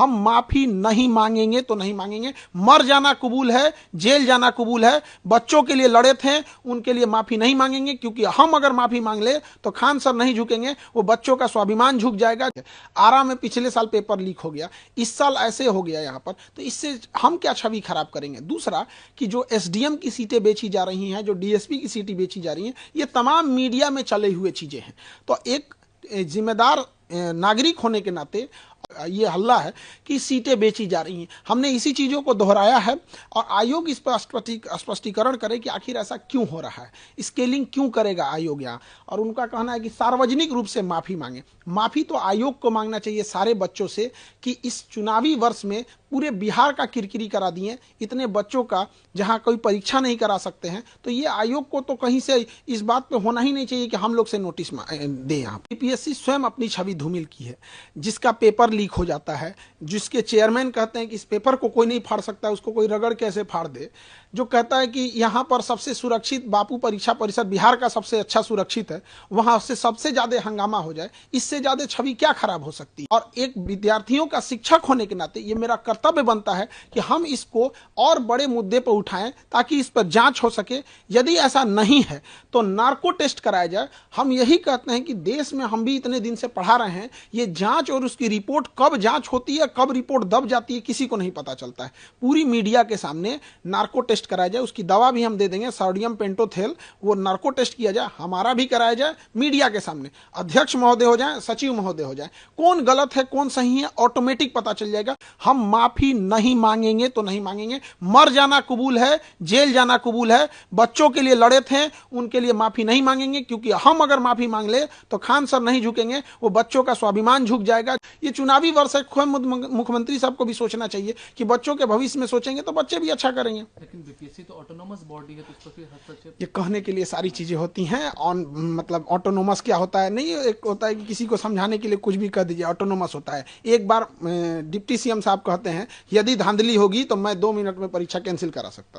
हम माफी नहीं मांगेंगे तो नहीं मांगेंगे। मर जाना कबूल है, जेल जाना कबूल है। बच्चों के लिए लड़े थे, उनके लिए माफी नहीं मांगेंगे, क्योंकि हम अगर माफी मांग ले तो खान सर नहीं झुकेंगे, वो बच्चों का स्वाभिमान झुक जाएगा। आरा में पिछले साल पेपर लीक हो गया, इस साल ऐसे हो गया यहाँ पर, तो इससे हम क्या छवि खराब करेंगे। दूसरा कि जो एसडीएम की सीटें बेची जा रही हैं, जो डीएसपी की सीटें बेची जा रही हैं, ये तमाम मीडिया में चले हुए चीजें हैं। तो एक जिम्मेदार नागरिक होने के नाते ये हल्ला है कि सीटें बेची जा रही हैं। हमने इसी चीज़ों को दोहराया है और आयोग इस पर स्पष्टीकरण करे कि आखिर ऐसा क्यों हो रहा है, स्केलिंग क्यों करेगा आयोग यहाँ। और उनका कहना है कि सार्वजनिक रूप से माफ़ी मांगे। माफ़ी तो आयोग को मांगना चाहिए सारे बच्चों से कि इस चुनावी वर्ष में पूरे बिहार का किरकिरी करा दिए, इतने बच्चों का, जहां कोई परीक्षा नहीं करा सकते हैं। तो ये आयोग को तो कहीं से इस बात पे होना ही नहीं चाहिए कि हम लोग से नोटिस दे। यहाँ यूपीएससी स्वयं अपनी छवि धूमिल की है, जिसका पेपर लीक हो जाता है, जिसके चेयरमैन कहते हैं कि इस पेपर को कोई नहीं फाड़ सकता, उसको कोई रगड़ कैसे फाड़ दे, जो कहता है कि यहाँ पर सबसे सुरक्षित बापू परीक्षा परिषद बिहार का सबसे अच्छा सुरक्षित है, वहां से सबसे ज्यादा हंगामा हो जाए, इससे ज्यादा छवि क्या खराब हो सकती है। और एक विद्यार्थियों का शिक्षक होने के नाते ये मेरा कर्तव्य बनता है कि हम इसको और बड़े मुद्दे पर उठाएं ताकि इस पर जांच हो सके। यदि ऐसा नहीं है तो नार्को टेस्ट कराया जाए। हम यही कहते हैं कि देश में हम भी इतने दिन से पढ़ा रहे हैं, ये जांच और उसकी रिपोर्ट कब जांच होती है, कब रिपोर्ट दब जाती है, किसी को नहीं पता चलता है। पूरी मीडिया के सामने नार्को टेस्ट कराया जाए, उसकी दवा भी हम दे देंगे, सोडियम पेंटोथेल, वो नार्को टेस्ट किया जाए, हमारा भी कराया जाए मीडिया के सामने। अध्यक्ष महोदय हो जाए, सचिव महोदय हो जाए, कौन गलत है कौन सही है ऑटोमेटिक पता चल जाएगा। हम माफी नहीं मांगेंगे तो नहीं मांगेंगे। मर जाना कबूल है, जेल जाना कबूल है। बच्चों के लिए लड़े थे, उनके लिए माफी नहीं मांगेंगे, क्योंकि हम अगर माफी मांग ले तो खान सर नहीं झुकेंगे, वो बच्चों का स्वाभिमान झुक जाएगा। ये चुनावी वर्ष है, मुख्यमंत्री साहब को भी सोचना चाहिए कि बच्चों के भविष्य में सोचेंगे तो बच्चे भी अच्छा करेंगे। लेकिन बीपीएससी तो ऑटोनोमस बॉडी है, तो इस पर फिर हस्तक्षेप, ये कहने के लिए सारी चीजें होती हैं। ऑन मतलब ऑटोनोमस क्या होता है, नहीं एक होता है कि किसी को समझाने के लिए कुछ भी कह दीजिए, ऑटोनोमस होता है। एक बार डिप्टी सीएम साहब कहते हैं यदि धांधली होगी तो मैं 2 मिनट में परीक्षा कैंसिल करा सकता हूँ।